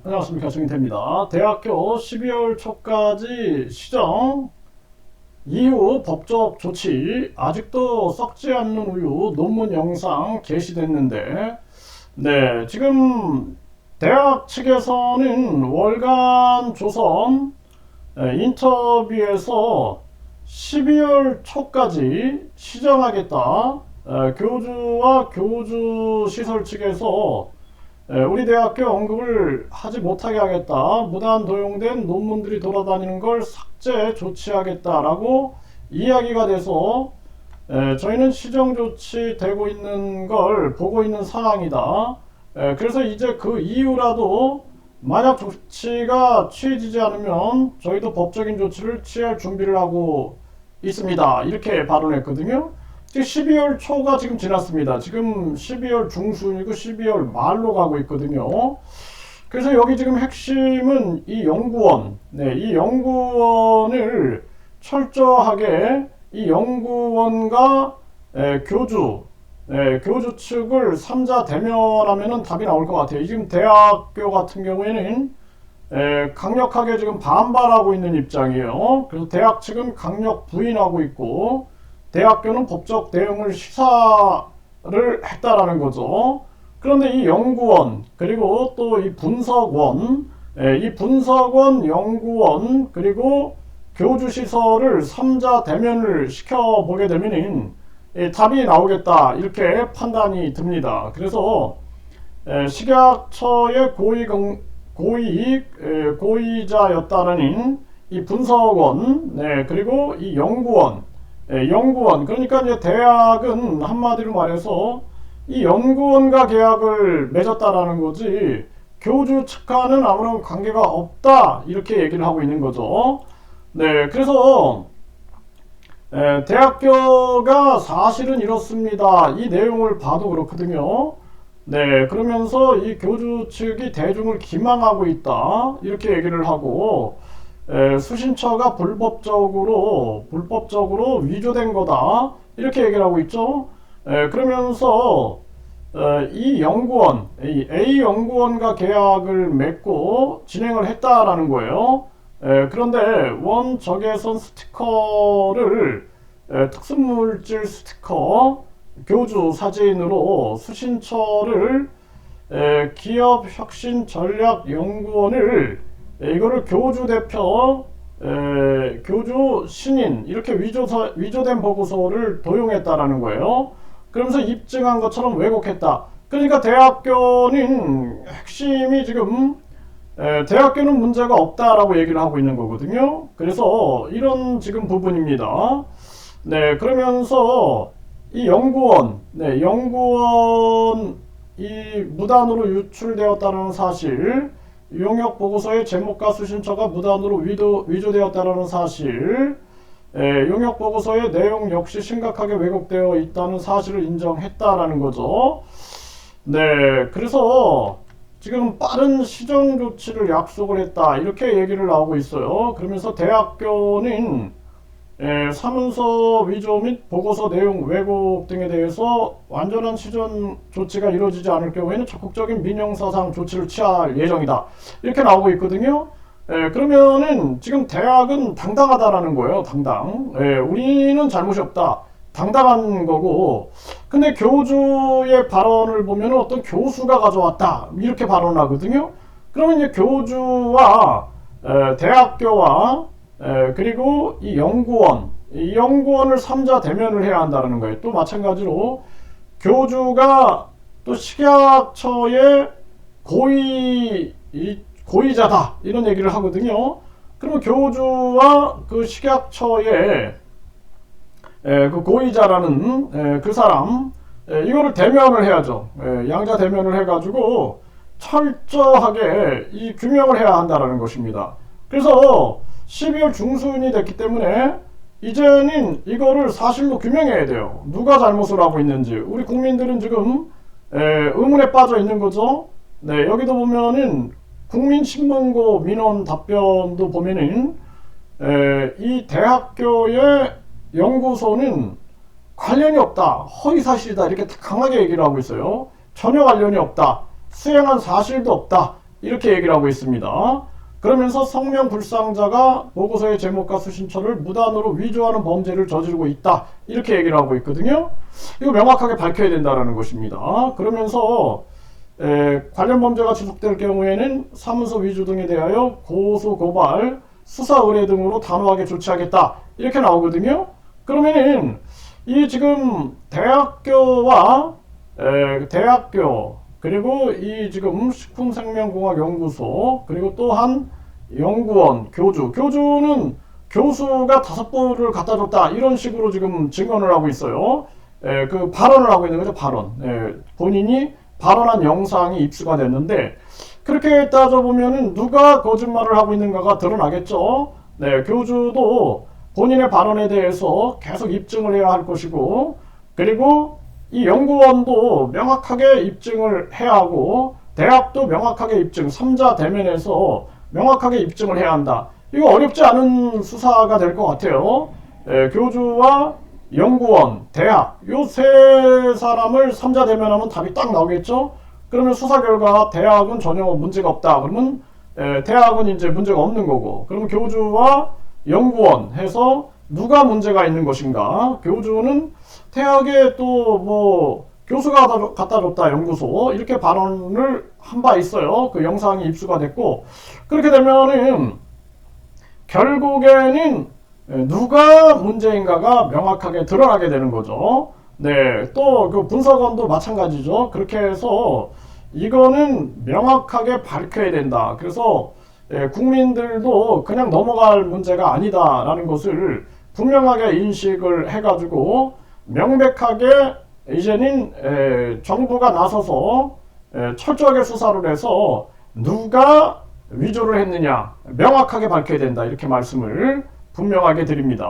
안녕하십니까, 정인태입니다. 대학교 12월 초까지 시정 이후 법적 조치 아직도 썩지 않는 우유 논문 영상 게시됐는데, 네, 지금 대학 측에서는 월간 조선 인터뷰에서 12월 초까지 시정하겠다. 교주와 교주 시설 측에서 우리 대학교 언급을 하지 못하게 하겠다. 무단 도용된 논문들이 돌아다니는 걸 삭제 조치하겠다라고 이야기가 돼서 저희는 시정 조치 되고 있는 걸 보고 있는 상황이다. 그래서 이제 그 이후라도 만약 조치가 취해지지 않으면 저희도 법적인 조치를 취할 준비를 하고 있습니다. 이렇게 발언했거든요. 지금 12월 초가 지금 지났습니다. 지금 12월 중순이고 12월 말로 가고 있거든요. 그래서 여기 지금 핵심은 이 연구원, 이 연구원을 철저하게 이 연구원과 교주, 교주 측을 3자 대면하면은 답이 나올 것 같아요. 지금 대학교 같은 경우에는 강력하게 지금 반발하고 있는 입장이에요. 그래서 대학 측은 강력 부인하고 있고, 대학교는 법적 대응을 시사를 했다라는 거죠. 그런데 이 연구원, 그리고 또 이 분석원, 이 분석원, 연구원, 그리고 교주시설을 3자 대면을 시켜보게 되면 답이 나오겠다, 이렇게 판단이 듭니다. 그래서 식약처의 고위자였다는 이 분석원, 그리고 이 연구원, 그러니까 이제 대학은 한마디로 말해서 이 연구원과 계약을 맺었다라는 거지 교주 측과는 아무런 관계가 없다, 이렇게 얘기를 하고 있는 거죠. 그래서 대학교가 사실은 이렇습니다, 이 내용을 봐도 그렇거든요. 그러면서 이 교주 측이 대중을 기망하고 있다, 이렇게 얘기를 하고, 수신처가 불법적으로 위조된 거다, 이렇게 얘기를 하고 있죠. 그러면서 이 연구원, 이 A 연구원과 계약을 맺고 진행을 했다라는 거예요. 그런데 원 적외선 스티커를 특수물질 스티커 교주 사진으로 수신처를 기업혁신전략연구원을 이거를 교주 대표, 교주 신인, 이렇게 위조된 보고서를 도용했다라는 거예요. 그러면서 입증한 것처럼 왜곡했다. 그러니까 대학교는 핵심이 지금 대학교는 문제가 없다라고 얘기를 하고 있는 거거든요. 그래서 이런 지금 부분입니다. 그러면서 이 연구원, 연구원이 무단으로 유출되었다는 사실, 용역 보고서의 제목과 수신처가 무단으로 위조되었다는 사실, 용역 보고서의 내용 역시 심각하게 왜곡되어 있다는 사실을 인정했다라는 거죠. 그래서 지금 빠른 시정 조치를 약속을 했다, 이렇게 얘기를 나오고 있어요. 그러면서 대학교는 사문서 위조 및 보고서 내용 왜곡 등에 대해서 완전한 시정 조치가 이루어지지 않을 경우에는 적극적인 민형사상 조치를 취할 예정이다, 이렇게 나오고 있거든요. 그러면은 지금 대학은 당당하다라는 거예요. 당당. 우리는 잘못이 없다, 당당한 거고. 근데 교주의 발언을 보면 어떤 교수가 가져왔다, 이렇게 발언을 하거든요. 그러면 이제 교주와 대학교와 그리고 이 연구원을 3자 대면을 해야 한다는 거예요. 또 마찬가지로 교주가 또 식약처의 고위자다, 이런 얘기를 하거든요. 그러면 교주와 그 식약처의 그 고위자라는 그 사람, 이거를 대면을 해야죠. 양자 대면을 해가지고 철저하게 이 규명을 해야 한다는 것입니다. 그래서 12월 중순이 됐기 때문에 이제는 이거를 사실로 규명해야 돼요. 누가 잘못을 하고 있는지. 우리 국민들은 지금 의문에 빠져 있는 거죠. 여기도 보면은 국민신문고 민원 답변도 보면은 이 대학교의 연구소는 관련이 없다, 허위사실이다, 이렇게 강하게 얘기를 하고 있어요. 전혀 관련이 없다, 수행한 사실도 없다, 이렇게 얘기를 하고 있습니다. 그러면서 성명 불상자가 보고서의 제목과 수신처를 무단으로 위조하는 범죄를 저지르고 있다. 이렇게 얘기를 하고 있거든요. 이거 명확하게 밝혀야 된다는 것입니다. 그러면서 관련 범죄가 지속될 경우에는 사문서 위조 등에 대하여 고소, 고발, 수사 의뢰 등으로 단호하게 조치하겠다. 이렇게 나오거든요. 그러면은 이 지금 대학교 그리고 이 지금 식품생명공학연구소 그리고 또한 연구원, 교주는 교수가 5부를 갖다 줬다 이런 식으로 지금 증언을 하고 있어요. 그 발언을 하고 있는 거죠. 발언. 본인이 발언한 영상이 입수가 됐는데 그렇게 따져보면은 누가 거짓말을 하고 있는가가 드러나겠죠. 네, 교주도 본인의 발언에 대해서 계속 입증을 해야 할 것이고, 그리고 이 연구원도 명확하게 입증을 해야 하고, 대학도 명확하게 입증, 3자 대면에서 명확하게 입증을 해야 한다. 이거 어렵지 않은 수사가 될 것 같아요. 교주와 연구원, 대학, 요 세 사람을 3자 대면하면 답이 딱 나오겠죠? 그러면 수사 결과 대학은 전혀 문제가 없다. 그러면 대학은 이제 문제가 없는 거고, 그러면 교주와 연구원 해서 누가 문제가 있는 것인가? 교주는 대학에 또 뭐 교수가 갖다 줬다 연구소 이렇게 발언을 한 바 있어요. 그 영상이 입수가 됐고, 그렇게 되면은 결국에는 누가 문제인가가 명확하게 드러나게 되는 거죠. 네, 또 그 분석원도 마찬가지죠. 그렇게 해서 이거는 명확하게 밝혀야 된다. 그래서 국민들도 그냥 넘어갈 문제가 아니다라는 것을 분명하게 인식을 해가지고 명백하게 이제는 정부가 나서서 철저하게 수사를 해서 누가 위조를 했느냐 명확하게 밝혀야 된다. 이렇게 말씀을 분명하게 드립니다.